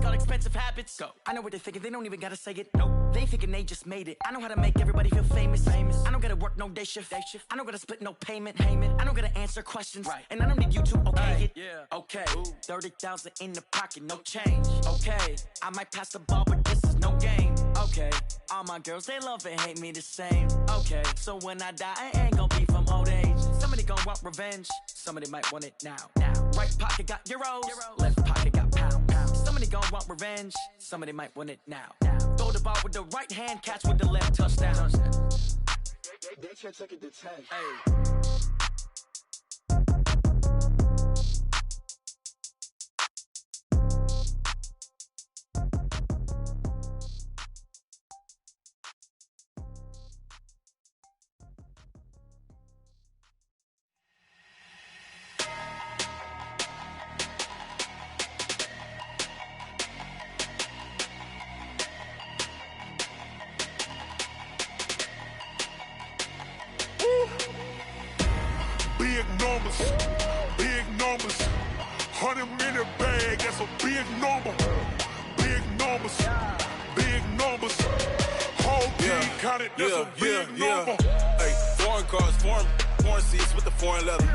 got expensive habits. Go. I know what they're thinking, they don't even gotta say it. Nope. They thinking they just made it. I know how to make everybody feel famous. I don't gotta work no day shift. I don't gotta split no payment. I don't gotta answer questions. Right. And I don't need you to okay it. Yeah. Okay. Ooh. 30,000 in the pocket, no change. Okay. I might pass the ball, but this is no game. Okay. All my girls, they love and hate me the same. Okay. So when I die, I ain't gonna be from old age. Somebody gon' want revenge. Somebody might want it now. Right pocket got euros. Left pocket got pounds. Somebody gon' want revenge. Somebody might want it now. Throw the ball with the right hand, catch with the left, touchdown. They can't take it to 10. Hey. Big numbers, 100 in the bag, that's a big number. Big numbers, whole team counted, that's a big number. Hey, foreign cars, foreign seats with the foreign leather.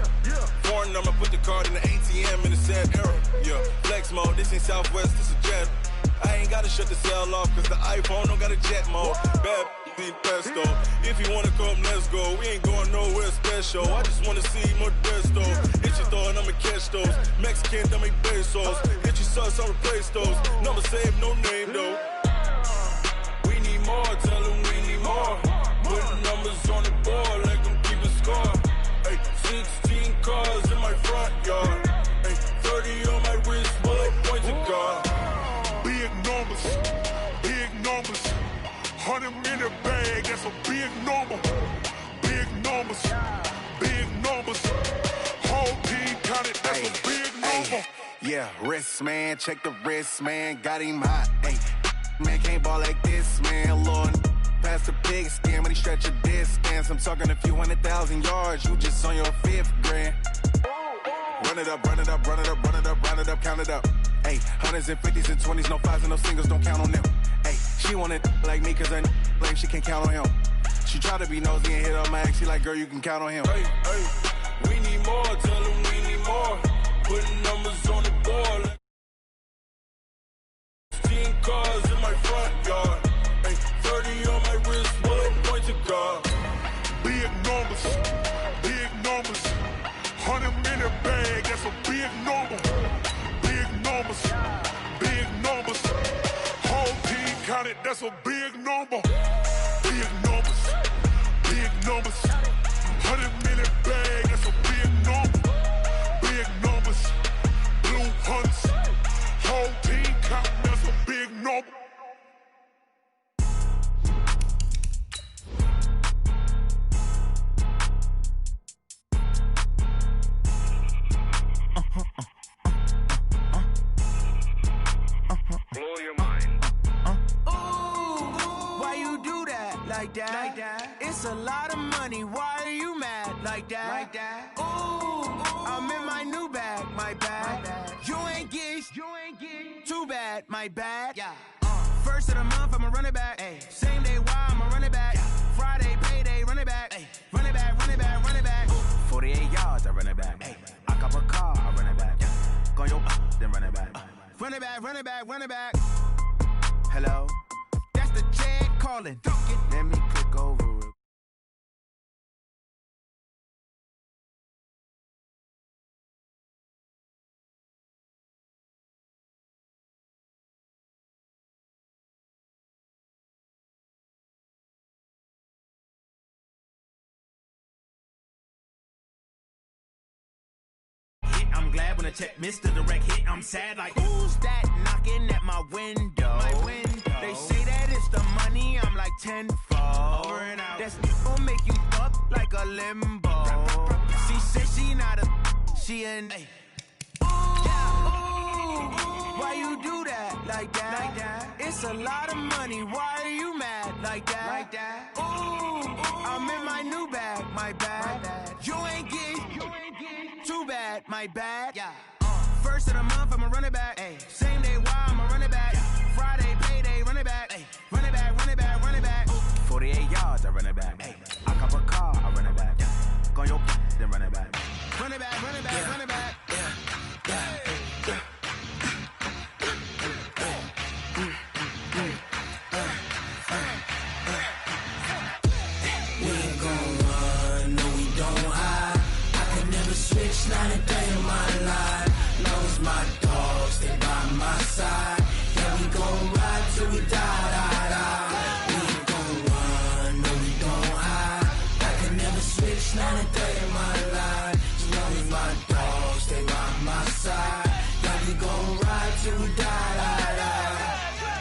Foreign number, put the card in the ATM in the sad era. Yeah, flex mode, this ain't Southwest, this is Jet. I ain't gotta shut the cell off, cause the iPhone don't got a jet mode. Bad need pesto. If you wanna come, let's go. We ain't going nowhere special. I just wanna see Modesto. Hit your thought, I'ma catch those. Mexican, dummy pesos. Hit your sauce, I'll replace those. Number save, no name though. We need more, tell them we need more. Putting numbers on the board, like them keep a score. Hey, 16 cars in my front yard. Hey, 30 on my wrist, bullet point to God. Big numbers, 100 in the bag, that's a big number. Big numbers, whole team counted, that's a big number. Yeah, wrist man, check the wrist man, got him hot. Hey, man can't ball like this, man. Lord, past the big skin, when he stretch a distance. I'm talking a few 100,000 yards, you just on your 5th grand. Run it up, count it up. Hey, hundreds and 50s and 20s, no 5s and no singles, don't count on them. Hey, she want it like me, cause her like she can't count on him. She try to be nosy and hit her max, she like, girl, you can count on him. Hey, we need more, tell them we need more. Putting numbers on the board. 16 cars in my front yard. Hey, 30 on my wrist, bullet point to God. Big numbers, 100 in the bag, that's a big number. Big numbers, whole team counted, that's a big number. Big numbers, 100 in the bag, that's a big number. Big numbers, blue hunts, whole team counting, that's a big number. Blow your mind. Why you do that like that? It's a lot of money. Why are you mad like that? I'm in my new bag, my bad. You ain't get too bad, my bad. Yeah. First of the month, I'ma run it back. Ay. Same day, why I'ma run it back. Friday, payday, run it back. Ay. Run it back. 48 yards, I run it back. Ay. I cop a car, I run it back. Go yo, then run it back. Run it back. Hello, that's the Chad calling. Let me click over it. I'm glad when I check Mr. Direct hit, I'm sad like, who's that knocking at my window? They say that it's the money, I'm like tenfold. Over and out. That's gonna make you up like a limbo. She said she not a, she an, why you do that like that? It's a lot of money, why are you mad like that? I'm in my new bag, my bad. You ain't get too bad, my bad. Yeah. First of the month, I'ma run it back. Ay. Same day, why I'ma run it back.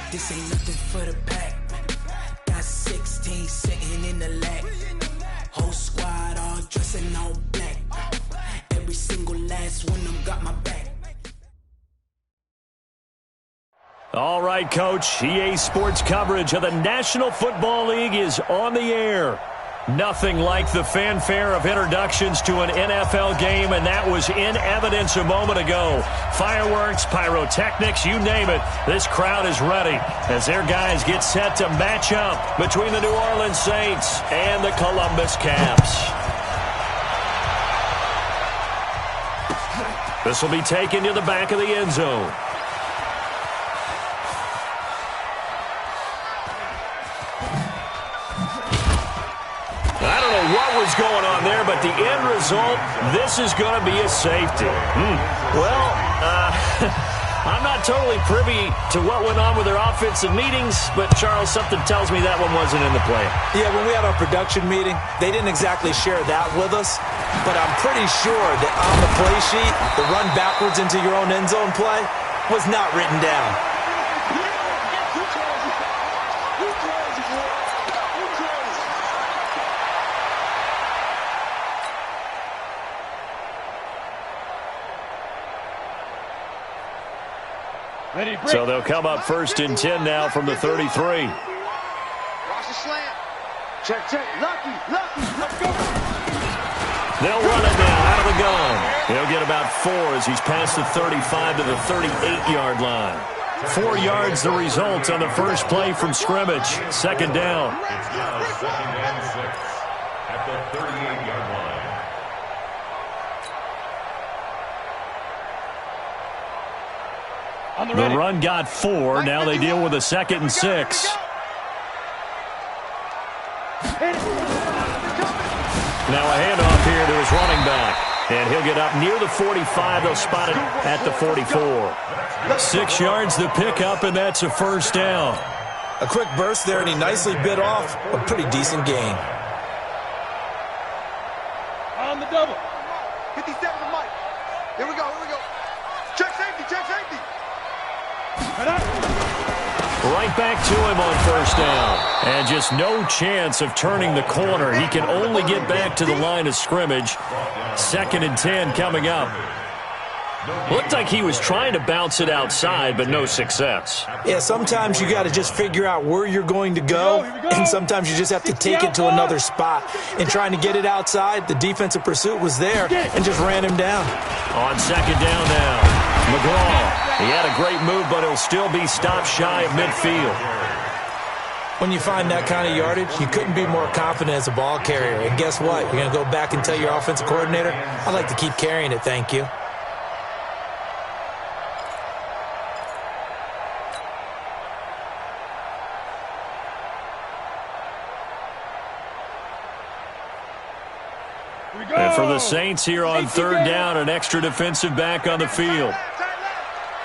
This ain't nothing for the pack. Got 16 sitting in the lag. Whole squad all dressing all black. Every single last one of them got my back. All right, Coach. EA Sports coverage of the National Football League is on the air. Nothing like the fanfare of introductions to an NFL game, and that was in evidence a moment ago. Fireworks, pyrotechnics, you name it. This crowd is ready as their guys get set to match up between the New Orleans Saints and the Columbus Caps. This will be taken to the back of the end zone. What was going on there, but the end result, this is going to be a safety. Well, I'm not totally privy to what went on with their offensive meetings, but Charles, something tells me that one wasn't in the play. Yeah, when we had our production meeting, they didn't exactly share that with us, but I'm pretty sure that on the play sheet, the run backwards into your own end zone play was not written down. So they'll come up 1st and 10 now from the 33. Watch the slant. Check. Lucky. Let's go. They'll run it now out of the gun. He'll get about 4 as he's past the 35 to the 38-yard line. 4 yards the result on the first play from scrimmage. 2nd down. It's now 2nd and 6 at the 38-yard line. The run got 4. Now they deal with a 2nd and 6. Now a handoff here to his running back. And he'll get up near the 45. They'll spot it at the 44. 6 yards the pickup, and that's a 1st down. A quick burst there, and he nicely bit off a pretty decent gain. On the double. 57 to Mike. Here we go. Check safety. Right back to him on 1st down. And just no chance of turning the corner. He can only get back to the line of scrimmage. 2nd and 10 coming up. Looked like he was trying to bounce it outside, but no success. Yeah, sometimes you got to just figure out where you're going to go, and sometimes you just have to take it to another spot. In trying to get it outside, the defensive pursuit was there and just ran him down. On 2nd down now. McGraw, he had a great move, but he'll still be stopped shy of midfield. When you find that kind of yardage, you couldn't be more confident as a ball carrier. And guess what? You're going to go back and tell your offensive coordinator, I'd like to keep carrying it, thank you. And for the Saints here on 3rd down, an extra defensive back on the field.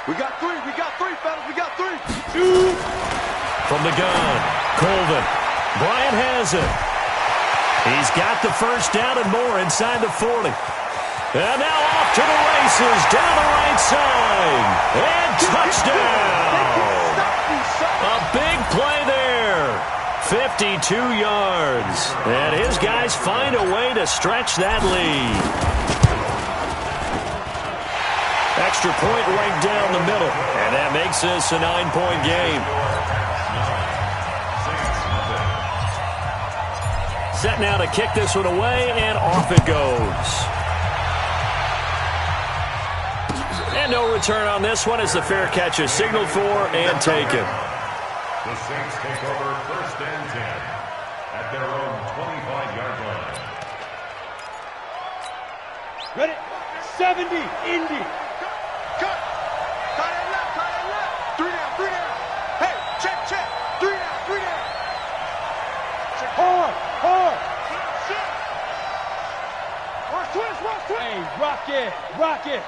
We got 3, fellas, we got 3. From the gun, Colvin. Bryant has it. He's got the 1st down and more inside the 40. And now off to the races, down the right side. And touchdown! A big play there. 52 yards. And his guys find a way to stretch that lead. Extra point right down the middle. And that makes this a 9-point game. Set now to kick this one away, and off it goes. And no return on this one as the fair catch is signaled for and taken. The Saints take over 1st and 10 at their own 25-yard line. Ready? 70, Indy. Cut. Cut it left. 3 down. Hey, check. 3 down. Check. Hard. Watch twist. Hey, rock it.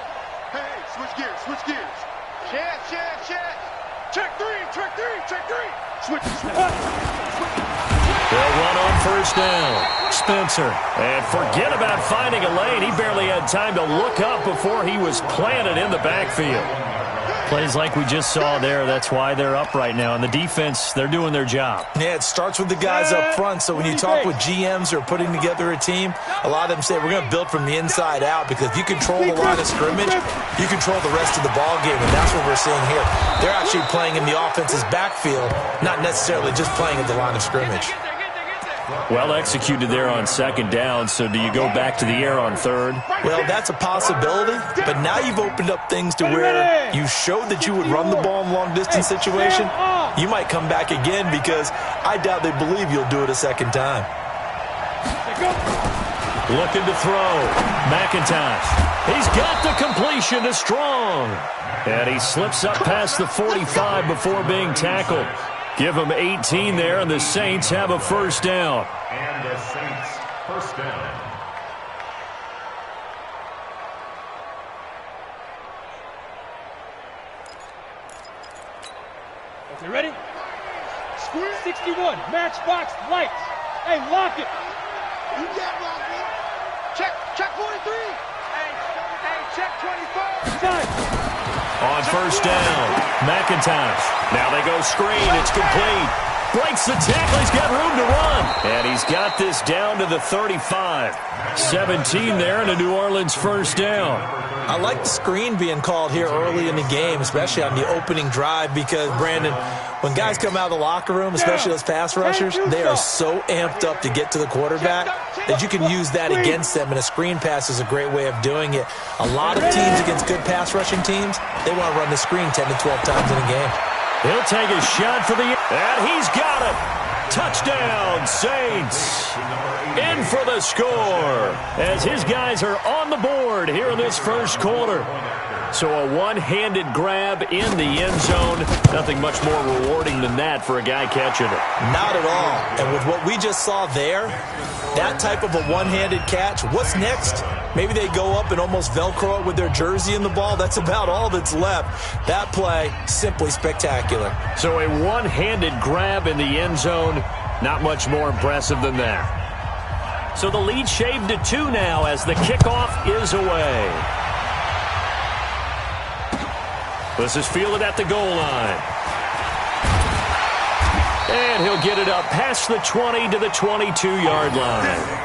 Hey, switch gears. Check. Check three. Switch. They'll run on 1st down. Spencer. And forget about finding a lane. He barely had time to look up before he was planted in the backfield. Plays like we just saw there, that's why they're up right now. And the defense, they're doing their job. Yeah, it starts with the guys up front. So when you talk with GMs who are putting together a team, a lot of them say we're going to build from the inside out, because if you control the line of scrimmage, you control the rest of the ball game, and that's what we're seeing here. They're actually playing in the offense's backfield, not necessarily just playing at the line of scrimmage. Well executed there on second down, so do you go back to the air on third? Well, that's a possibility, but now you've opened up things to where you showed that you would run the ball in long-distance situation. You might come back again, because I doubt they believe you'll do it a second time. Looking to throw. McIntosh. He's got the completion to Strong. And he slips up past the 45 before being tackled. Give him 18 there, and the Saints have a first down. And the Saints first down. Okay, ready? 61, matchbox, lights. Hey, lock it. You got locked in. Check 43. Hey, check 24. Time. On first down, McIntosh. Now they go screen. It's complete. Breaks the tackle. He's got room to run. And he's got this down to the 35. 17 there, and a New Orleans first down. I like the screen being called here early in the game, especially on the opening drive, because, Brandon, when guys come out of the locker room, especially those pass rushers, they are so amped up to get to the quarterback that you can use that against them, and a screen pass is a great way of doing it. A lot of teams against good pass rushing teams, they want to run the screen 10 to 12 times in a game. He'll take a shot for the... And he's got it! Touchdown, Saints! In for the score, as his guys are on the board here in this first quarter. So a one-handed grab in the end zone. Nothing much more rewarding than that for a guy catching it. Not at all. And with what we just saw there, that type of a one-handed catch, what's next? Maybe they go up and almost Velcro it with their jersey in the ball. That's about all that's left. That play, simply spectacular. So a one-handed grab in the end zone, not much more impressive than that. So the lead shaved to 2 now as the kickoff is away. This is fielded at the goal line. And he'll get it up past the 20 to the 22-yard line.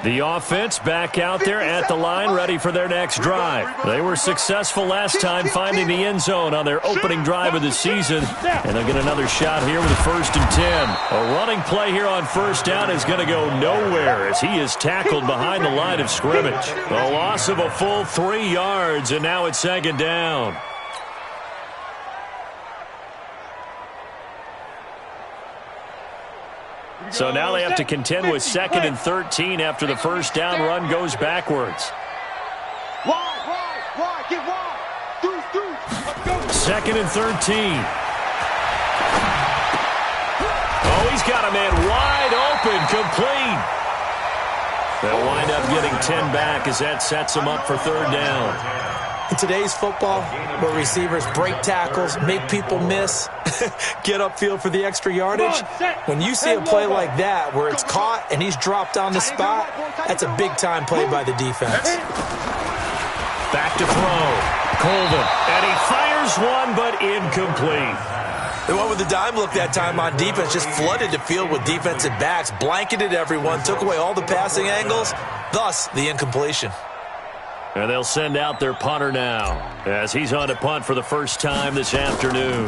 The offense back out there at the line, ready for their next drive. They were successful last time finding the end zone on their opening drive of the season, and they'll get another shot here with a 1st and 10. A running play here on first down is going to go nowhere as he is tackled behind the line of scrimmage. The loss of a full 3 yards, and now it's 2nd down. So now they have to contend with 2nd and 13 after the first down run goes backwards. Wide, get wide. Through. 2nd and 13. Oh, he's got a man wide open, complete. They'll wind up getting 10 back as that sets them up for 3rd down. In today's football, where receivers break tackles, make people miss, get upfield for the extra yardage, when you see a play like that where it's caught and he's dropped on the spot, that's a big-time play by the defense. Back to throw. Colvin. And he fires one, but incomplete. The one with the dime look that time on defense just flooded the field with defensive backs, blanketed everyone, took away all the passing angles, thus the incompletion. And they'll send out their punter now as he's on to punt for the first time this afternoon.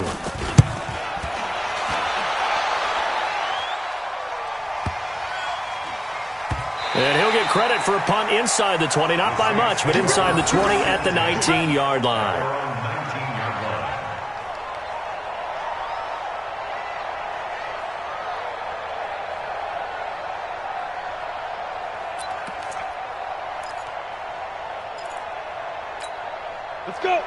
And he'll get credit for a punt inside the 20, not by much, but inside the 20 at the 19-yard line.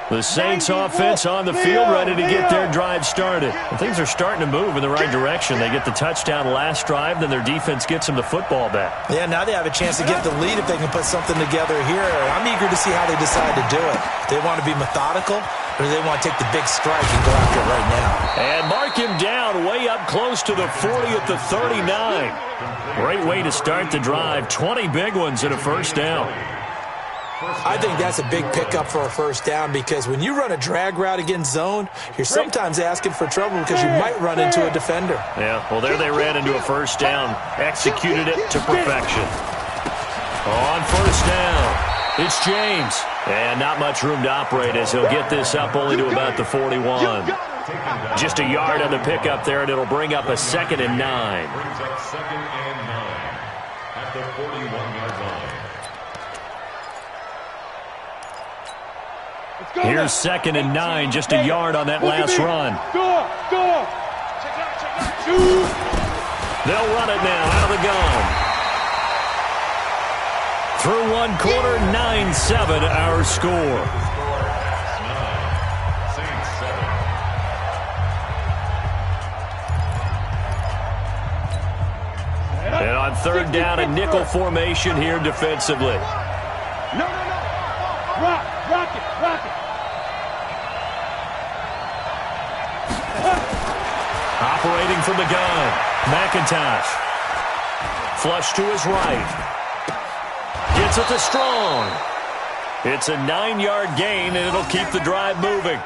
The Saints offense on the field, ready to get their drive started. And things are starting to move in the right direction. They get the touchdown last drive, then their defense gets them the football back. Yeah, now they have a chance to get the lead if they can put something together here. I'm eager to see how they decide to do it. Do they want to be methodical, or do they want to take the big strike and go after it right now? And mark him down way up close to the 40 at the 39. Great way to start the drive. 20 big ones and a first down. I think that's a big pickup for a first down because when you run a drag route against zone, you're sometimes asking for trouble because you might run into a defender. Yeah, well, there they ran into a first down. Executed it to perfection. On first down, it's James. And not much room to operate as he'll get this up only to about the 41. Just a yard on the pickup there, and it'll bring up a 2nd and 9. Brings up 2nd and 9 at the 41-yard line. Here's 2nd and 9, just a yard on that last run. They'll run it now out of the gun. Through one quarter, 9-7 our score. And on third down, a nickel formation here defensively. No. Rock it. Operating from the gun, McIntosh. Flush to his right. Gets it to Strong. It's a 9-yard gain, and it'll keep the drive moving.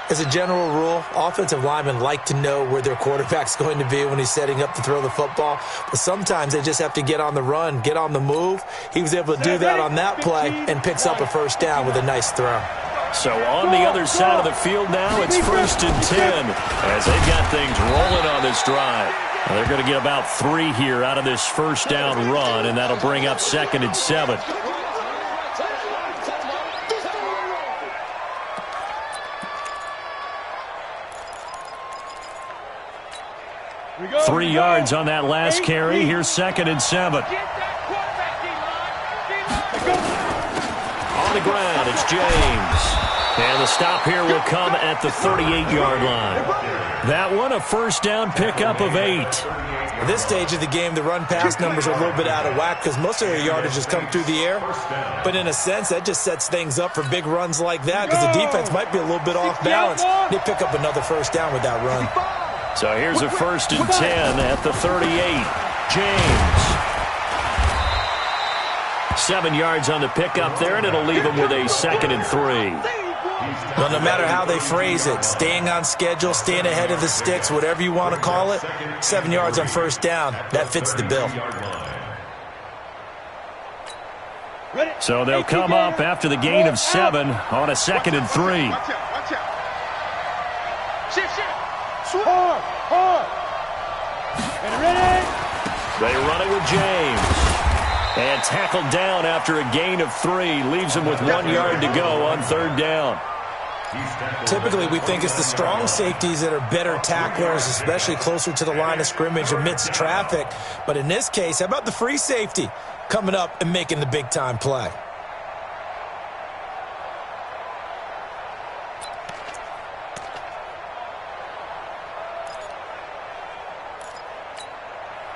As a general rule, offensive linemen like to know where their quarterback's going to be when he's setting up to throw the football. But sometimes they just have to get on the run, get on the move. He was able to do that on that play and picks up a first down with a nice throw. So on the other side of the field now, it's 1st and 10 as they've got things rolling on this drive. Now they're going to get about 3 here out of this first down run, and that'll bring up 2nd and 7. 3 yards on that last carry. Here's 2nd and 7. On the ground, it's James. And the stop here will come at the 38-yard line. That one, a first down pickup of 8. At this stage of the game, the run-pass numbers are a little bit out of whack because most of their yardage has come through the air. But in a sense, that just sets things up for big runs like that because the defense might be a little bit off balance. They pick up another first down with that run. So here's a 1st and 10 at the 38. James. 7 yards on the pickup there, and it'll leave him with a 2nd and 3. Well, no matter how they phrase it, staying on schedule, staying ahead of the sticks, whatever you want to call it, 7 yards on first down, that fits the bill. So they'll come up after the gain of 7 on a 2nd and 3. Hard. And ready. They run it with James. And tackled down after a gain of 3. Leaves him with 1 yard to go on third down. Typically, we think it's the strong safeties that are better tacklers, especially closer to the line of scrimmage amidst traffic. But in this case, how about the free safety coming up and making the big-time play?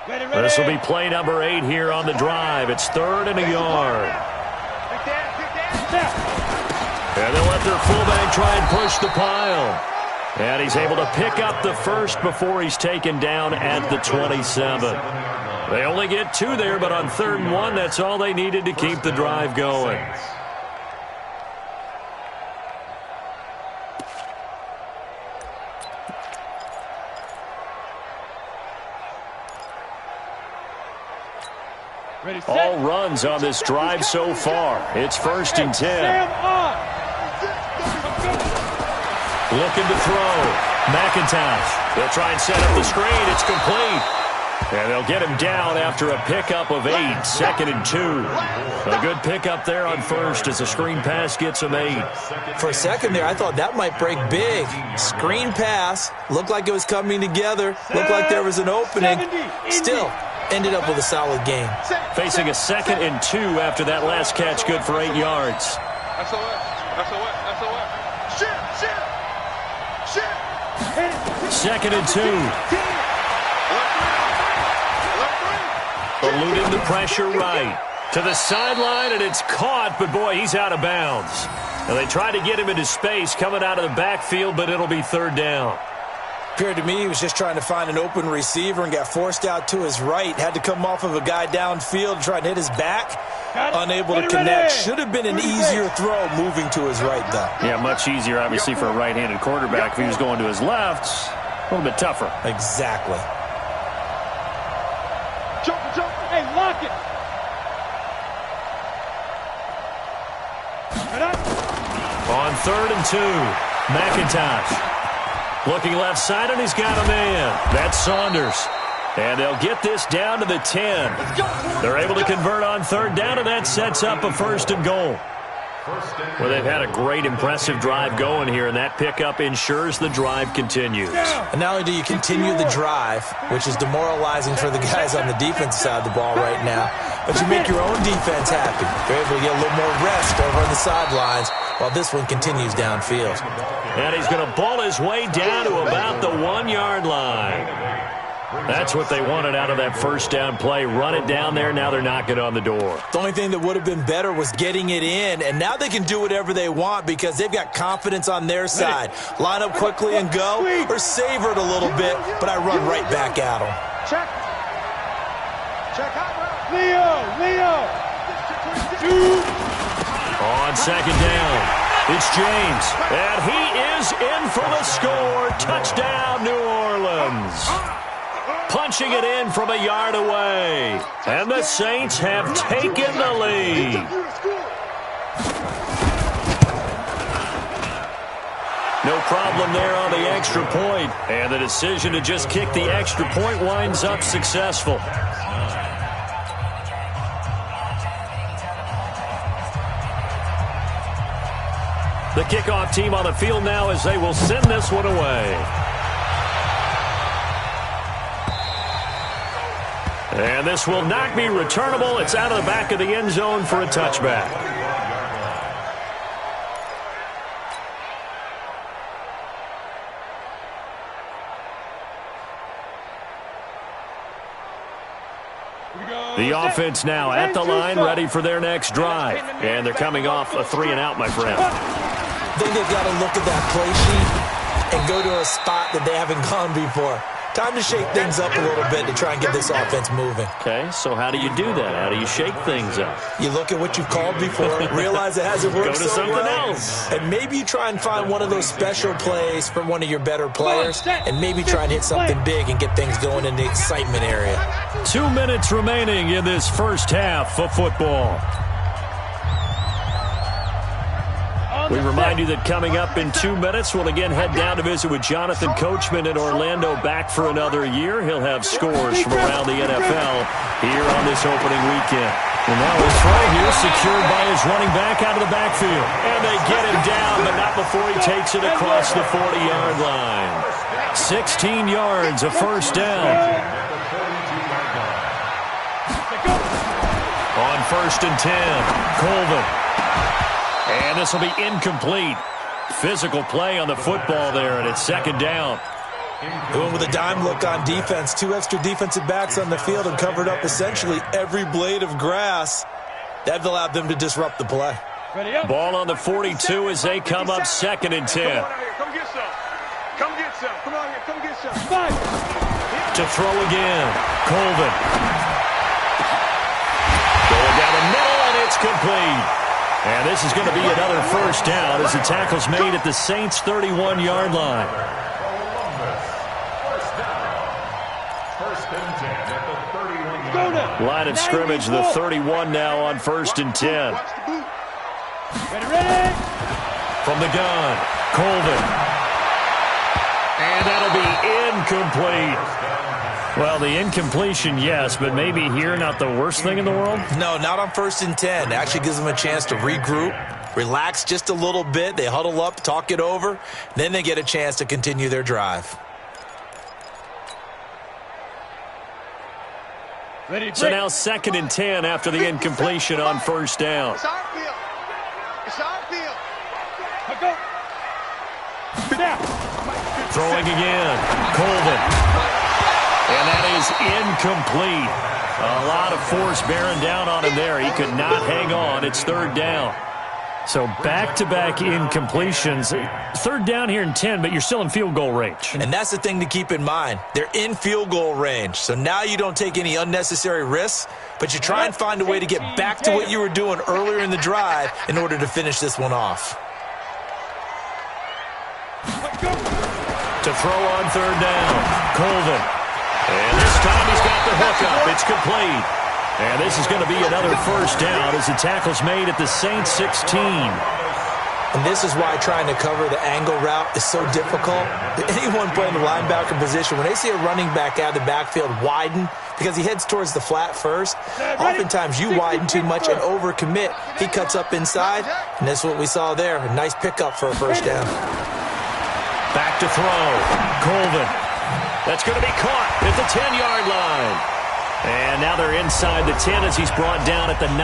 This will be play number 8 here on the drive. It's 3rd and a yard. And they'll let their fullback try and push the pile. And he's able to pick up the first before he's taken down at the 27. They only get 2 there, but on 3rd and 1, that's all they needed to keep the drive going. All runs on this drive so far. It's 1st and 10. Looking to throw. McIntosh. They'll try and set up the screen. It's complete. And they'll get him down after a pickup of 8. 2nd and 2. A good pickup there on first as a screen pass gets him 8. For a second there, I thought that might break big. Screen pass. Looked like it was coming together. Looked like there was an opening. Still ended up with a solid game. Facing a 2nd and 2 after that last catch, good for 8 yards. SOS. 2nd and 2. Eluding the pressure right. To the sideline, and it's caught, but boy, he's out of bounds. And they tried to get him into space coming out of the backfield, but it'll be 3rd down. Appeared to me he was just trying to find an open receiver and got forced out to his right. Had to come off of a guy downfield, try and hit his back. Unable to connect. Should have been an easier throw moving to his right, though. Yeah, much easier, obviously, for a right-handed quarterback. If he was going to his left, a little bit tougher. Exactly. Jump. Hey, lock it. On 3rd and 2, McIntosh. Looking left side, and he's got a man. That's Saunders. And they'll get this down to the 10. They're able to convert on 3rd down, and that sets up a 1st and goal. Well, they've had a great, impressive drive going here, and that pickup ensures the drive continues. And not only do you continue the drive, which is demoralizing for the guys on the defensive side of the ball right now, but you make your own defense happy. You're able to get a little more rest over on the sidelines while this one continues downfield. And he's going to ball his way down to about the 1-yard line. That's what they wanted out of that 1st down play. Run it down there. Now they're knocking on the door. The only thing that would have been better was getting it in, and now they can do whatever they want because they've got confidence on their side. Line up quickly and go, or savor it a little bit, but I run right back at them. Check out. Leo. On 2nd down, it's James, and he is in for the score. Touchdown, New Orleans. Punching it in from a yard away. And the Saints have taken the lead. No problem there on the extra point. And the decision to just kick the extra point winds up successful. The kickoff team on the field now as they will send this one away. And this will not be returnable. It's out of the back of the end zone for a touchback. The offense now at the line, ready for their next drive. And they're coming off a 3-and-out, my friend. I think they've got to look at that play sheet and go to a spot that they haven't gone before. Time to shake things up a little bit to try and get this offense moving. Okay, so how do you do that? How do you shake things up? You look at what you've called before, realize it hasn't worked so so well, else. And maybe you try and find one of those special plays from one of your better players, and maybe try and hit something big and get things going in the excitement area. 2 minutes remaining in this first half of football. We remind you that coming up in 2 minutes, we'll again head down to visit with Jonathan Coachman in Orlando, back for another year. He'll have scores from around the NFL here on this opening weekend. And now his throw here secured by his running back out of the backfield. And they get him down, but not before he takes it across the 40-yard line. 16 yards, a 1st down. On 1st and 10, Colvin. And this will be incomplete. Physical play on the football there, and it's 2nd down. Going with a dime look on defense. 2 extra defensive backs on the field and covered up essentially every blade of grass. That allowed them to disrupt the play. Ball on the 42 as they come up 2nd and 10. Come get some. Come get some. Come on here. Come get some. To throw again, Colvin. Going down the middle, and it's complete. And this is going to be another 1st down as the tackle's made at the Saints' 31-yard line. Line of scrimmage, the 31 now on 1st and 10. Ready. From the gun, Colvin. And that'll be incomplete. Well, the incompletion, yes, but maybe here not the worst thing in the world? No, not on 1st and 10. It actually gives them a chance to regroup, relax just a little bit. They huddle up, talk it over. Then they get a chance to continue their drive. So now 2nd and 10 after the incompletion on 1st down. It's our field. It's our field. Go. Now. Throwing again. Colvin. And that is incomplete. A lot of force bearing down on him there. He could not hang on. It's third down. So back-to-back incompletions. Third down here in 10, but you're still in field goal range. And that's the thing to keep in mind. They're in field goal range. So now you don't take any unnecessary risks, but you try and find a way to get back to what you were doing earlier in the drive in order to finish this one off. To throw on third down, Colvin. And this time he's got the hook up. It's complete. And this is going to be another first down as the tackle's made at the Saints 16. And this is why trying to cover the angle route is so difficult. Anyone playing the linebacker position, when they see a running back out of the backfield widen because he heads towards the flat first, oftentimes you widen too much and overcommit. He cuts up inside, and that's what we saw there. A nice pickup for a first down. Back to throw. Colvin. That's going to be caught at the 10-yard line. And now they're inside the 10 as he's brought down at the 9.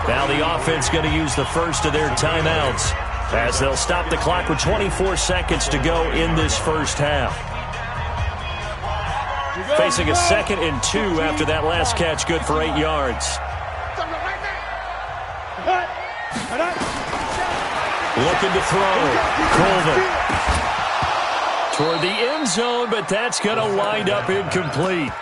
Now the offense going to use the first of their timeouts as they'll stop the clock with 24 seconds to go in this first half. Facing a 2nd and 2 after that last catch, good for 8 yards. Looking to throw. Colvin. Toward the end zone, but that's going to wind up incomplete.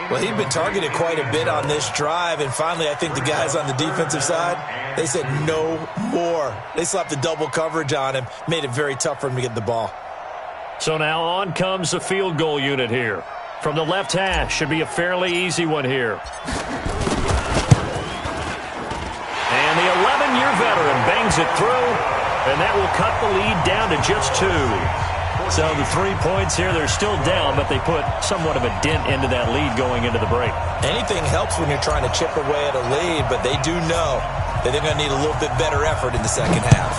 Well, he'd been targeted quite a bit on this drive, and finally I think the guys on the defensive side, they said no more. They slapped the double coverage on him, made it very tough for him to get the ball. So now on comes the field goal unit here. From the left hash, should be a fairly easy one here. And the 11-year veteran bangs it through, and that will cut the lead down to just 2. So the 3 points here, they're still down, but they put somewhat of a dent into that lead going into the break. Anything helps when you're trying to chip away at a lead, but they do know that they're going to need a little bit better effort in the second half.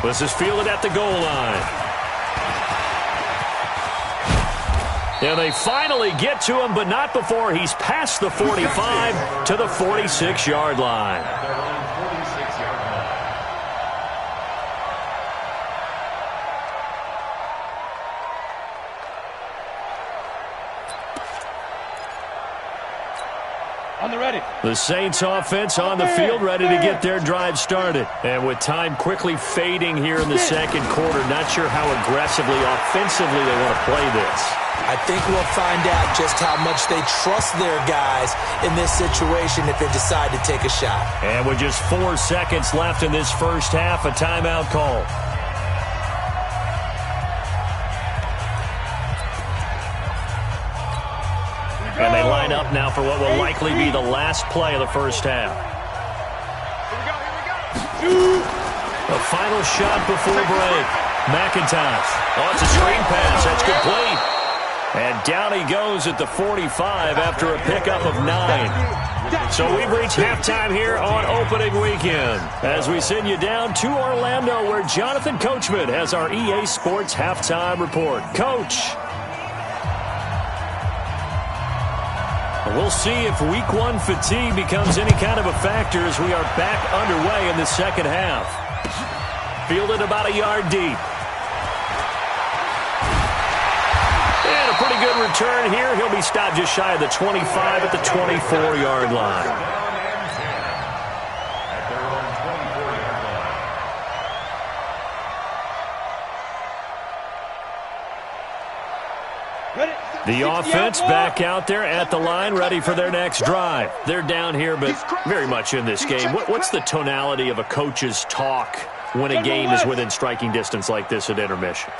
This is fielded at the goal line. And they finally get to him, but not before he's past the 45 to the 46-yard line. The Saints offense on the field, ready to get their drive started. And with time quickly fading here in the second quarter, not sure how aggressively, offensively they want to play this. I think we'll find out just how much they trust their guys in this situation if they decide to take a shot. And with just 4 seconds left in this first half, a timeout call. And they line up now for what will likely be the last play of the first half. A final shot before break. McIntosh. Oh, it's a screen pass. That's complete. And down he goes at the 45 after a pickup of 9. So we've reached halftime here on opening weekend as we send you down to Orlando where Jonathan Coachman has our EA Sports halftime report. Coach. We'll see if week 1 fatigue becomes any kind of a factor as we are back underway in the second half. Fielded about a yard deep. And a pretty good return here. He'll be stopped just shy of the 25 at the 24-yard line. The offense back out there at the line, ready for their next drive. They're down here, but very much in this game. What's the tonality of a coach's talk when a game is within striking distance like this at intermission?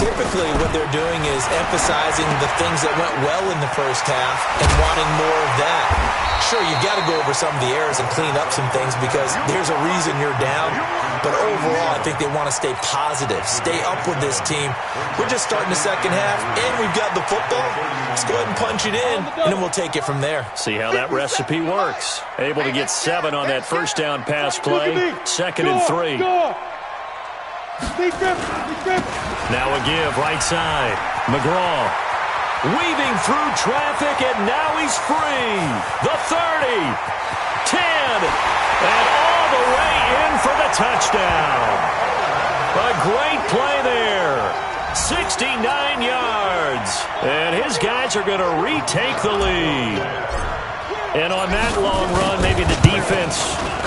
Typically, what they're doing is emphasizing the things that went well in the first half and wanting more of that. Sure, you've got to go over some of the errors and clean up some things because there's a reason you're down. But overall, I think they want to stay positive, stay up with this team. We're just starting the second half, and we've got the football. Let's go ahead and punch it in, and then we'll take it from there. See how that recipe works. Able to get 7 on that first down pass play. 2nd and 3. Now a give, right side. McGraw. Weaving through traffic, and now he's free. The 30, 10, and all the way in for the a touchdown. A great play there. 69 yards. And his guys are going to retake the lead. And on that long run, maybe the defense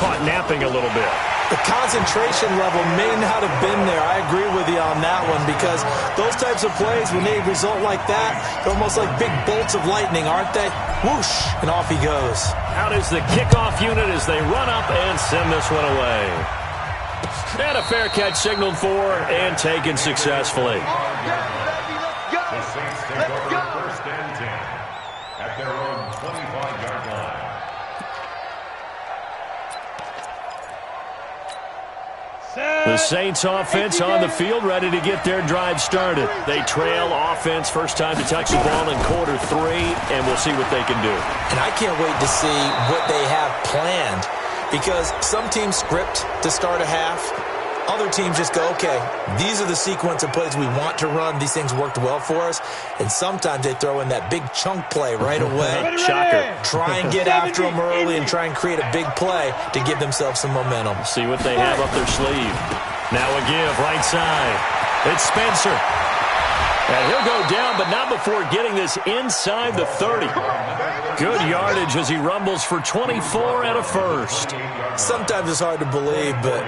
caught napping a little bit. The concentration level may not have been there. I agree with you on that one because those types of plays, when they result like that, they're almost like big bolts of lightning, aren't they? Whoosh, and off he goes. Out is the kickoff unit as they run up and send this one away. And a fair catch signaled for and taken successfully. The Saints take over 1st and 10 at their own 25-yard line. The Saints offense on the field, ready to get their drive started. They trail offense, first time to touch the ball in quarter 3, and we'll see what they can do. And I can't wait to see what they have planned because some teams script to start a half. Other teams just go, okay, these are the sequence of plays we want to run. These things worked well for us. And sometimes they throw in that big chunk play right away. Shocker. Try and get after them early and try and create a big play to give themselves some momentum. See what they have up their sleeve. Now a give, right side. It's Spencer. And he'll go down, but not before getting this inside the 30. Good yardage as he rumbles for 24 and a first. Sometimes it's hard to believe, but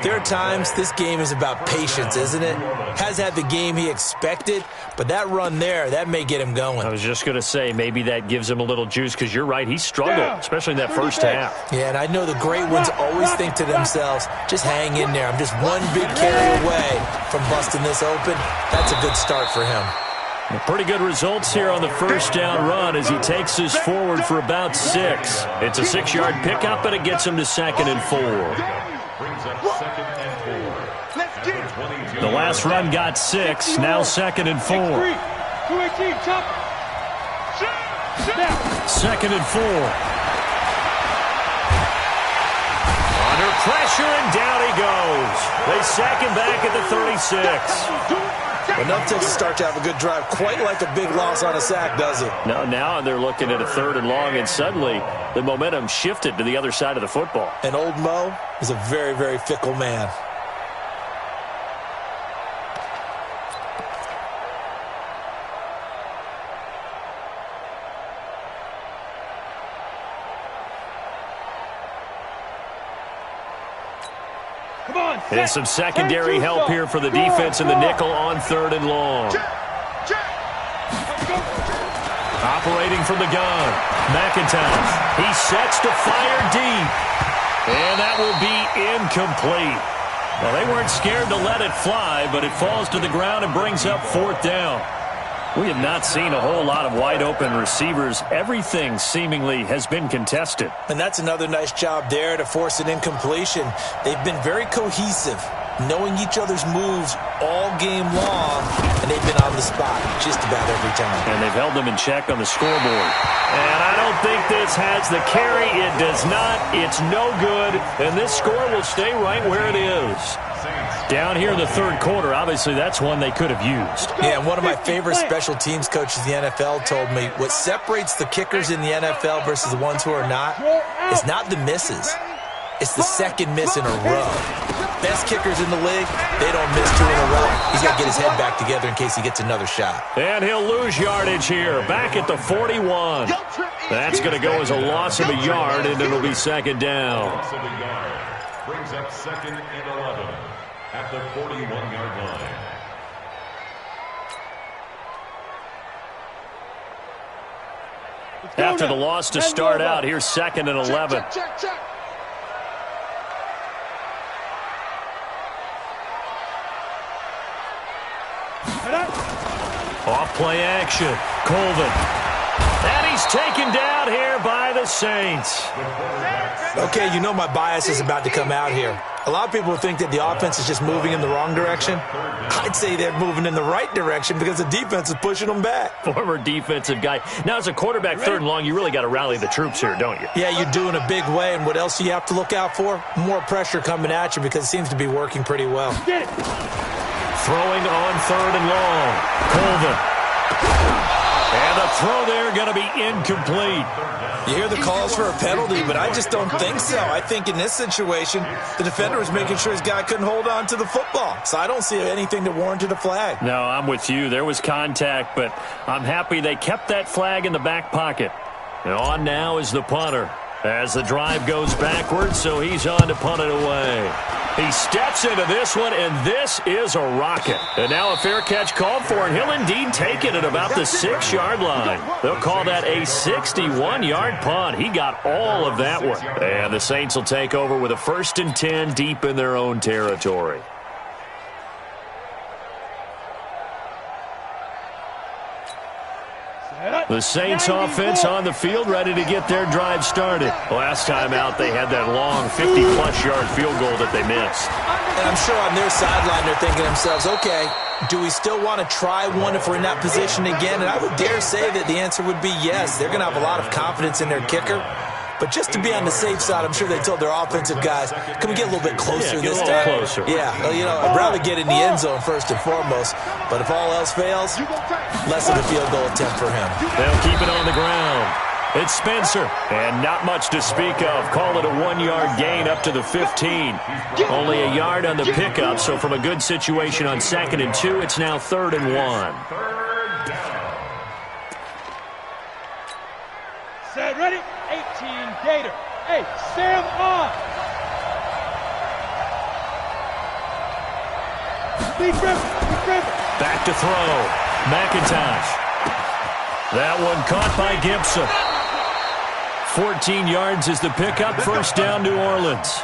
there are times this game is about patience, isn't it? Has had the game he expected, but that run there, that may get him going. I was just going to say, maybe that gives him a little juice because you're right, he struggled, especially in that first half. Yeah, and I know the great ones always think to themselves, just hang in there. I'm just one big carry away from busting this open. That's a good start for him. Pretty good results here on the first down run as he takes us forward for about 6. It's a 6-yard pickup, and it gets him to 2nd and 4. The last run got 6, now 2nd and 4. 2nd and 4. Under pressure, and down he goes. They sack him back at the 36. Enough takes to start to have a good drive, quite like a big loss on a sack, does it? No, now they're looking at a 3rd and long, and suddenly the momentum shifted to the other side of the football. And old Mo is a very, very fickle man. And some secondary help here for the defense in the nickel on 3rd and long. Operating from the gun, McIntosh. He sets to fire deep. And that will be incomplete. Well, they weren't scared to let it fly, but it falls to the ground and brings up 4th down. We have not seen a whole lot of wide-open receivers. Everything seemingly has been contested. And that's another nice job there to force an incompletion. They've been very cohesive, knowing each other's moves all game long, and they've been on the spot just about every time. And they've held them in check on the scoreboard. And I don't think this has the carry. It does not. It's no good. And this score will stay right where it is. Down here in the 3rd quarter, obviously that's one they could have used. Yeah, one of my favorite special teams coaches in the NFL told me what separates the kickers in the NFL versus the ones who are not is not the misses. It's the second miss in a row. Best kickers in the league, they don't miss 2 in a row. He's got to get his head back together in case he gets another shot. And he'll lose yardage here, back at the 41. That's going to go as a loss of a yard, and it'll be 2nd down. Loss of a yard brings up 2nd and 11 at the 41-yard line. After the loss to start out, here's 2nd and 11. Check. Off play action. Colvin. And he's taken down here by the Saints. Okay, you know my bias is about to come out here. A lot of people think that the offense is just moving in the wrong direction. I'd say they're moving in the right direction because the defense is pushing them back. Former defensive guy. Now, as a quarterback, 3rd and long, you really got to rally the troops here, don't you? Yeah, you do in a big way. And what else do you have to look out for? More pressure coming at you because it seems to be working pretty well. Get it. Throwing on 3rd and long. Colvin. And the throw there going to be incomplete. You hear the calls for a penalty, but I just don't think so. I think in this situation, the defender was making sure his guy couldn't hold on to the football. So I don't see anything that warranted a flag. No, I'm with you. There was contact, but I'm happy they kept that flag in the back pocket. And on now is the punter. As the drive goes backwards, so he's on to punt it away. He steps into this one, and this is a rocket. And now a fair catch called for, and he'll indeed take it at about the 6-yard line. They'll call that a 61-yard punt. He got all of that one. And the Saints will take over with a 1st and 10 deep in their own territory. The Saints offense on the field, ready to get their drive started. Last time out, they had that long 50-plus yard field goal that they missed. And I'm sure on their sideline, they're thinking to themselves, okay, do we still want to try one if we're in that position again? And I would dare say that the answer would be yes. They're going to have a lot of confidence in their kicker. But just to be on the safe side, I'm sure they told their offensive guys, can we get a little bit closer this time? Closer. Yeah, you know, I'd rather get in the end zone first and foremost. But if all else fails, less of a field goal attempt for him. They'll keep it on the ground. It's Spencer, and not much to speak of. Call it a 1-yard gain up to the 15. Only a yard on the pickup, so from a good situation on 2nd and 2, it's now 3rd and 1. Set, ready? 18, Gator. Hey, Sam on. Back to throw. McIntosh. That one caught by Gibson. 14 yards is the pickup. 1st down, New Orleans.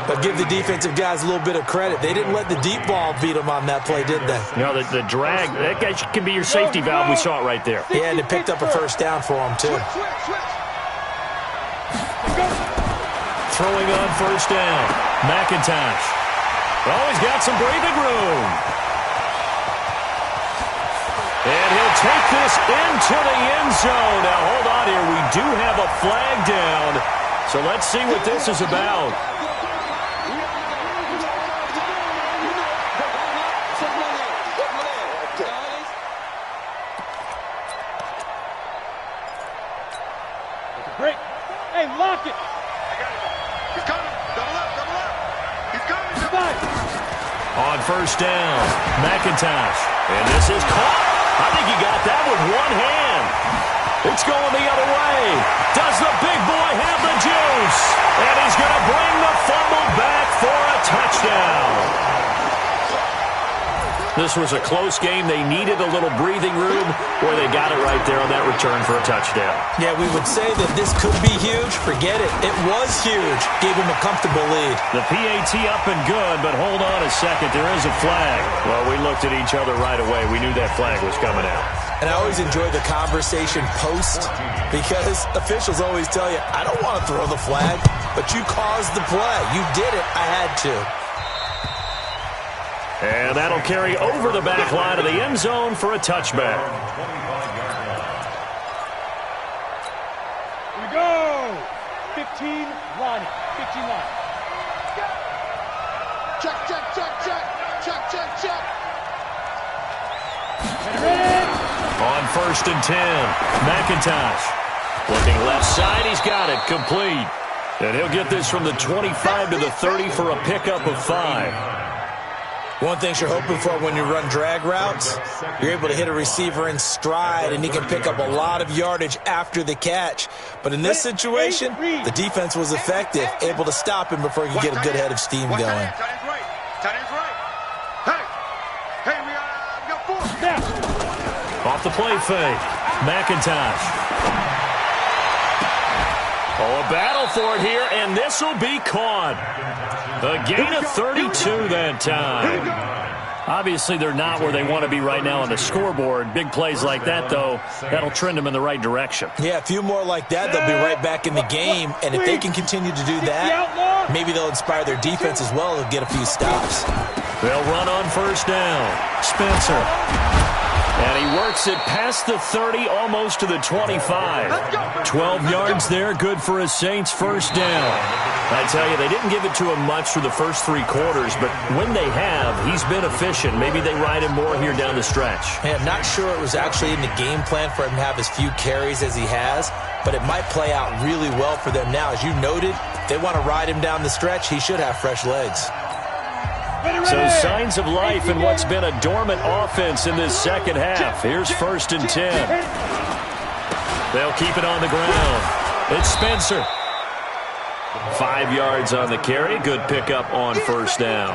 But give the defensive guys a little bit of credit. They didn't let the deep ball beat them on that play, did they? No, the drag, that guy can be your safety valve. We saw it right there. Yeah, and it picked up a 1st down for him, too. Throwing on 1st down. McIntosh. Oh, he's got some breathing room. And he'll take this into the end zone. Now, hold on here. We do have a flag down. So let's see what this is about. Break. Hey, lock it. He's coming. Double up. He's coming. On 1st down, McIntosh. And this is caught. I think he got that with one hand. It's going the other way. Does the big boy have the juice? And he's going to bring the fumble back for a touchdown. This was a close game. They needed a little breathing room, where they got it right there on that return for a touchdown. Yeah, we would say that this could be huge. Forget it. It was huge. Gave him a comfortable lead. The PAT up and good, but hold on a second. There is a flag. Well, we looked at each other right away. We knew that flag was coming out. And I always enjoy the conversation post, because officials always tell you, I don't want to throw the flag, but you caused the play. You did it. I had to. And that'll carry over the back line of the end zone for a touchback. Here we go. 15 line. 15 line. Check. Ready. On 1st and 10, McIntosh. Looking left side, he's got it, complete. And he'll get this from the 25 to the 30 for a pickup of 5. One thing you're hoping for when you run drag routes, you're able to hit a receiver in stride, and he can pick up a lot of yardage after the catch. But in this situation, the defense was effective, able to stop him before he could get a good head of steam going. Tight end's right. Hey, we got 4. Off the play fake, McIntosh. Oh, a battle for it here, and this will be caught. A gain of 32 that time. Obviously, they're not where they want to be right now on the scoreboard. Big plays like that, though, that'll trend them in the right direction. Yeah, a few more like that, they'll be right back in the game. And if they can continue to do that, maybe they'll inspire their defense as well to get a few stops. They'll run on 1st down. Spencer. And he works it past the 30, almost to the 25. 12 yards there, good for a Saints first down. I tell you, they didn't give it to him much through the first 3 quarters, but when they have, he's been efficient. Maybe they ride him more here down the stretch. Hey, I'm not sure it was actually in the game plan for him to have as few carries as he has, but it might play out really well for them now. As you noted, if they want to ride him down the stretch, he should have fresh legs. So signs of life in what's been a dormant offense in this second half. Here's 1st and 10. They'll keep it on the ground. It's Spencer. 5 yards on the carry. Good pickup on first down.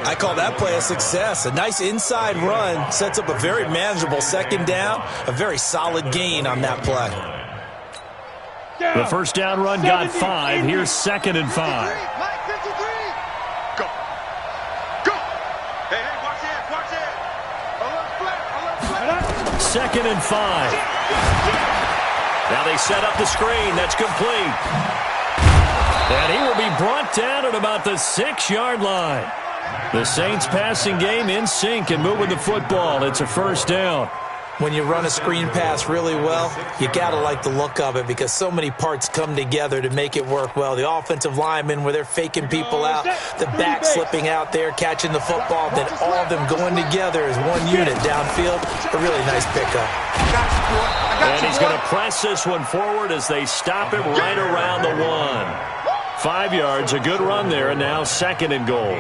I call that play a success. A nice inside run sets up a very manageable second down. A very solid gain on that play. The first down run got 5. Here's 2nd and 5. Second and 5. Now they set up the screen. That's complete. And he will be brought down at about the 6-yard line. The Saints passing game in sync and moving the football. It's a first down. When you run a screen pass really well, you got to like the look of it because so many parts come together to make it work well. The offensive linemen where they're faking people out, the back slipping out there, catching the football, then all of them going together as one unit downfield. A really nice pickup. And he's going to press this one forward as they stop it right around the 1. 5 yards, a good run there, and now 2nd and goal.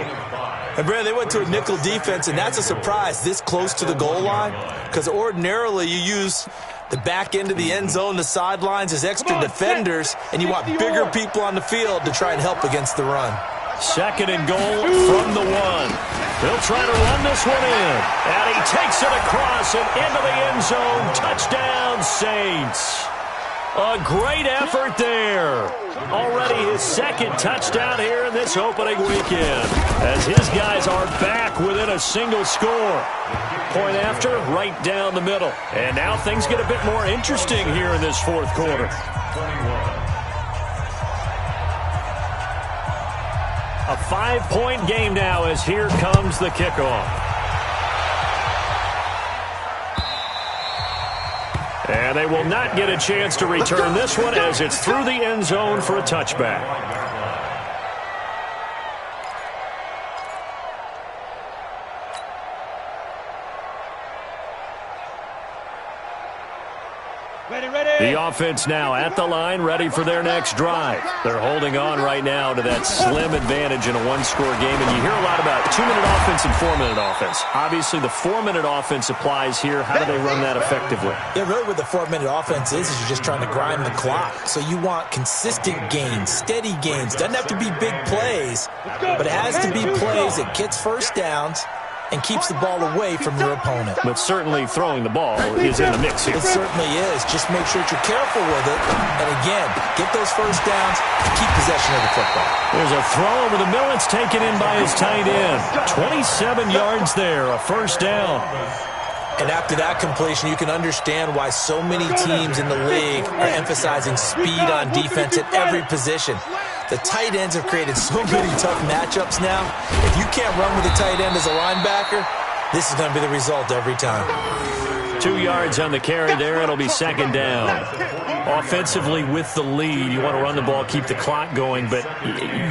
And, Brad, they went to a nickel defense, and that's a surprise this close to the goal line because ordinarily you use the back end of the end zone, the sidelines as extra defenders, and you want bigger people on the field to try and help against the run. 2nd and goal from the 1. He'll try to run this one in, and he takes it across and into the end zone. Touchdown, Saints. A great effort there. Already his 2nd touchdown here in this opening weekend as his guys are back within a single score. Point after, right down the middle. And now things get a bit more interesting here in this 4th quarter. A 5-point game now as here comes the kickoff. And they will not get a chance to return this one as it's through the end zone for a touchback. The offense now at the line, ready for their next drive. They're holding on right now to that slim advantage in a 1-score game. And you hear a lot about 2-minute offense and 4-minute offense. Obviously, the 4-minute offense applies here. How do they run that effectively? Yeah, really what the 4-minute offense is you're just trying to grind the clock. So you want consistent gains, steady gains. Doesn't have to be big plays, but it has to be plays that gets first downs and keeps the ball away from your opponent. But certainly throwing the ball is in the mix here. It certainly is. Just make sure that you're careful with it. And again, get those first downs to keep possession of the football. There's a throw over the middle. It's taken in by his tight end. 27 yards there, a first down. And after that completion, you can understand why so many teams in the league are emphasizing speed on defense at every position. The tight ends have created so many tough matchups now. If you can't run with a tight end as a linebacker, this is going to be the result every time. 2 yards on the carry there. It'll be 2nd down. Offensively with the lead, you want to run the ball, keep the clock going, but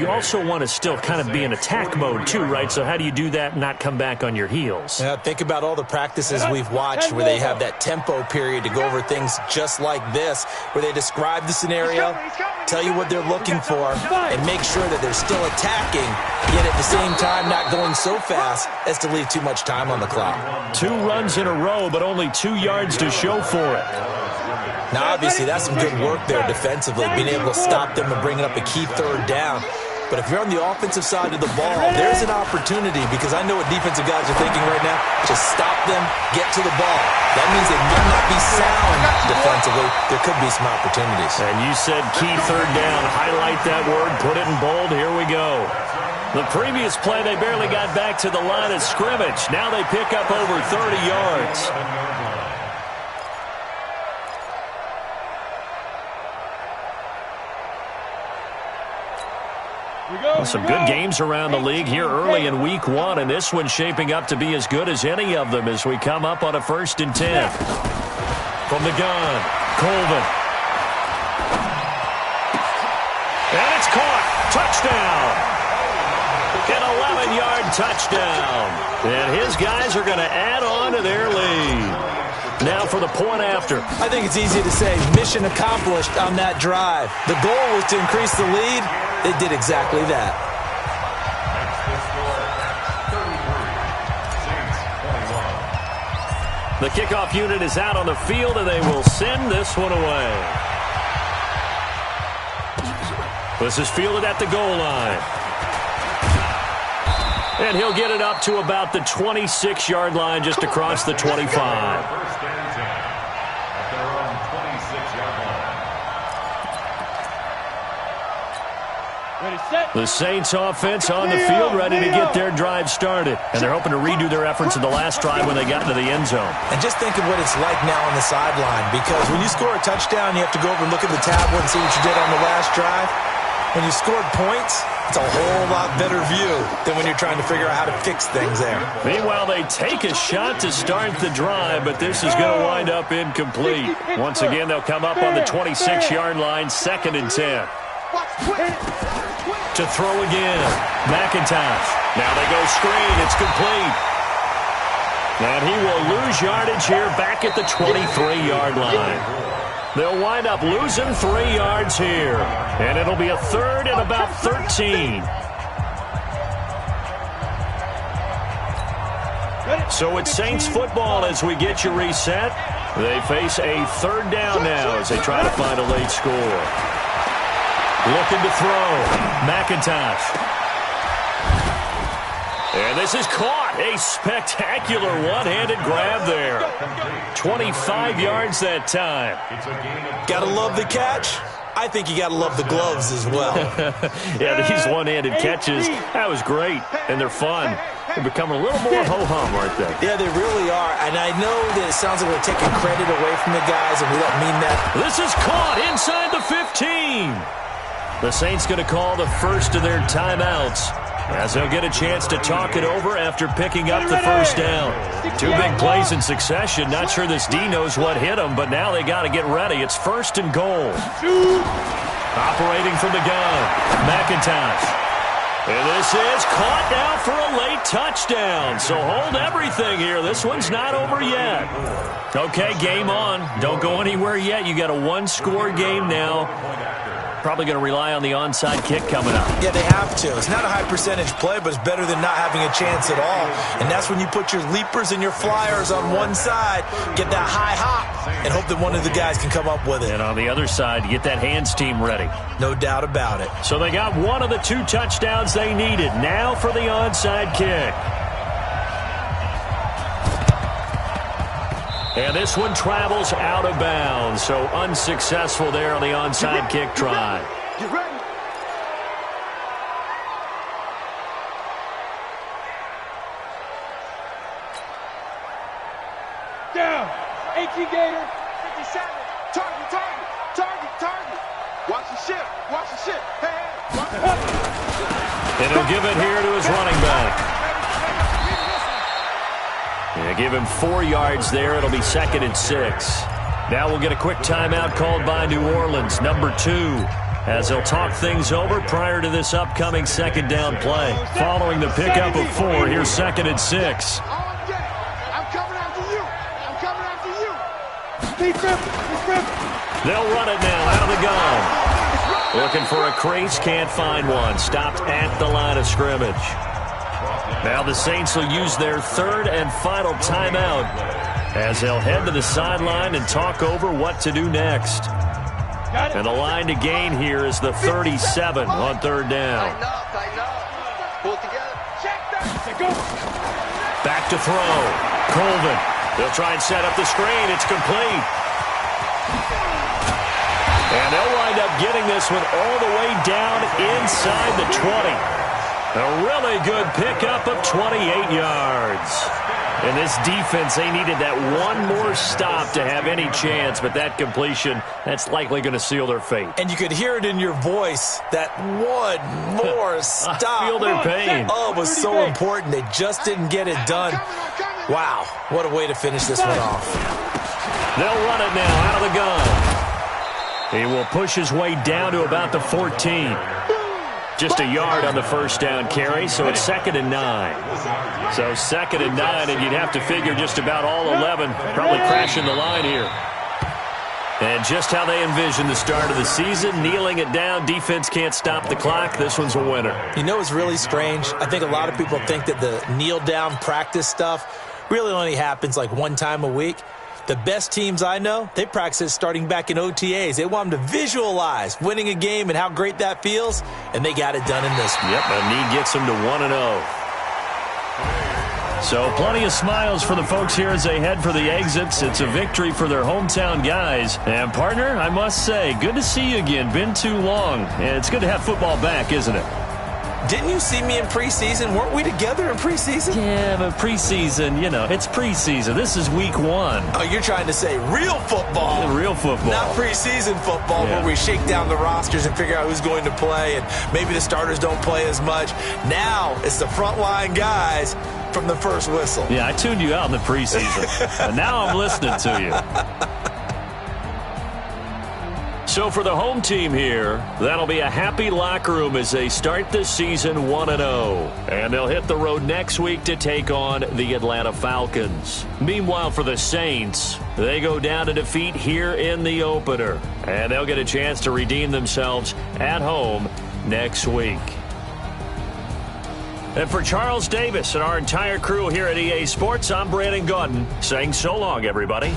you also want to still kind of be in attack mode too, right? So how do you do that and not come back on your heels? Yeah, think about all the practices we've watched where they have that tempo period to go over things just like this, where they describe the scenario, tell you what they're looking for, and make sure that they're still attacking, yet at the same time not going so fast as to leave too much time on the clock. 2 runs in a row, but only 2 yards to show for it. Now, obviously, that's some good work there defensively, being able to stop them and bringing up a key 3rd down. But if you're on the offensive side of the ball, there's an opportunity because I know what defensive guys are thinking right now. Just stop them, get to the ball. That means they might not be sound defensively. There could be some opportunities. And you said key 3rd down. Highlight that word, put it in bold. Here we go. The previous play, they barely got back to the line of scrimmage. Now they pick up over 30 yards. Well, some good games around the league here early in week 1, and this one's shaping up to be as good as any of them as we come up on a 1st and 10. From the gun, Colvin. And it's caught. Touchdown. An 11-yard touchdown. And his guys are going to add on to their lead. Now for the point after. I think it's easy to say mission accomplished on that drive. The goal was to increase the lead. They did exactly that. The kickoff unit is out on the field, and they will send this one away. This is fielded at the goal line. And he'll get it up to about the 26-yard line just across the 25. The Saints offense on the field ready to get their drive started. And they're hoping to redo their efforts in the last drive when they got into the end zone. And just think of what it's like now on the sideline, because when you score a touchdown, you have to go over and look at the tablet and see what you did on the last drive. When you scored points, it's a whole lot better view than when you're trying to figure out how to fix things there. Meanwhile, they take a shot to start the drive, but this is going to wind up incomplete. Once again, they'll come up on the 26-yard line, 2nd and 10. To throw again, McIntosh. Now they go screen. It's complete. And he will lose yardage here back at the 23-yard line. They'll wind up losing 3 yards here. And it'll be a 3rd and about 13. So it's Saints football as we get you reset. They face a 3rd down now as they try to find a late score. Looking to throw. McIntosh. And this is caught. A spectacular one-handed grab there. 25 yards that time. Gotta love the catch. I think you gotta love the gloves as well. Yeah, these one-handed catches, that was great. And they're fun. They're becoming a little more ho-hum, aren't they? Yeah, they really are. And I know that it sounds like we're taking credit away from the guys, and we don't mean that. This is caught inside the 15. The Saints going to call the first of their timeouts as they'll get a chance to talk it over after picking up the 1st down. 2 big plays in succession. Not sure this D knows what hit them, but now they got to get ready. It's 1st and goal. Operating from the gun, McIntosh. And this is caught now for a late touchdown. So hold everything here. This one's not over yet. Okay, game on. Don't go anywhere yet. You got a 1-score game now. Probably going to rely on the onside kick coming up. Yeah, they have to. It's not a high percentage play, but it's better than not having a chance at all. And that's when you put your leapers and your flyers on one side, get that high hop, and hope that one of the guys can come up with it. And on the other side, get that hands team ready. No doubt about it. So they got one of the 2 touchdowns they needed. Now for the onside kick. And this one travels out of bounds, so unsuccessful there on the onside kick try. Get ready. Down. 18 Gator. 57. Target. Watch the ship. Hey. Watch the ship. And he'll give it here to his running back. Yeah, give him 4 yards there. It'll be 2nd and 6. Now we'll get a quick timeout called by New Orleans, number 2, as they'll talk things over prior to this upcoming 2nd down play. Following the pickup of 4, here's 2nd and 6. I'm coming after you. They'll run it now out of the gun. Looking for a crease, can't find one. Stopped at the line of scrimmage. Now the Saints will use their 3rd and final timeout as they'll head to the sideline and talk over what to do next. And the line to gain here is the 37 on 3rd down. Pull it together. Back to throw. Colvin. They'll try and set up the screen. It's complete. And they'll wind up getting this one all the way down inside the 20. A really good pickup of 28 yards. And this defense, they needed that one more stop to have any chance, but that completion, that's likely going to seal their fate. And you could hear it in your voice, that one more stop. I feel their pain. Oh, it was so important. They just didn't get it done. Wow, what a way to finish this one off. They'll run it now out of the gun. He will push his way down to about the 14. Just a yard on the first down carry, so it's 2nd and 9. So 2nd and 9, and you'd have to figure just about all 11 probably crashing the line here. And just how they envision the start of the season, kneeling it down, defense can't stop the clock. This one's a winner. You know, it's really strange. I think a lot of people think that the kneel-down practice stuff really only happens like one time a week. The best teams I know, they practice it starting back in OTAs. They want them to visualize winning a game and how great that feels, and they got it done in this one. Yep, a need gets them to 1-0. So plenty of smiles for the folks here as they head for the exits. It's a victory for their hometown guys. And, partner, I must say, good to see you again. Been too long. And it's good to have football back, isn't it? Didn't you see me in preseason? Weren't we together in preseason? Yeah, but preseason, you know, it's preseason. This is week 1. Oh, you're trying to say real football. Yeah, real football. Not preseason football where we shake down the rosters and figure out who's going to play, and maybe the starters don't play as much. Now it's the frontline guys from the first whistle. Yeah, I tuned you out in the preseason, and now I'm listening to you. So for the home team here, that'll be a happy locker room as they start this season 1-0. And they'll hit the road next week to take on the Atlanta Falcons. Meanwhile, for the Saints, they go down to defeat here in the opener. And they'll get a chance to redeem themselves at home next week. And for Charles Davis and our entire crew here at EA Sports, I'm Brandon Gaudin saying so long, everybody.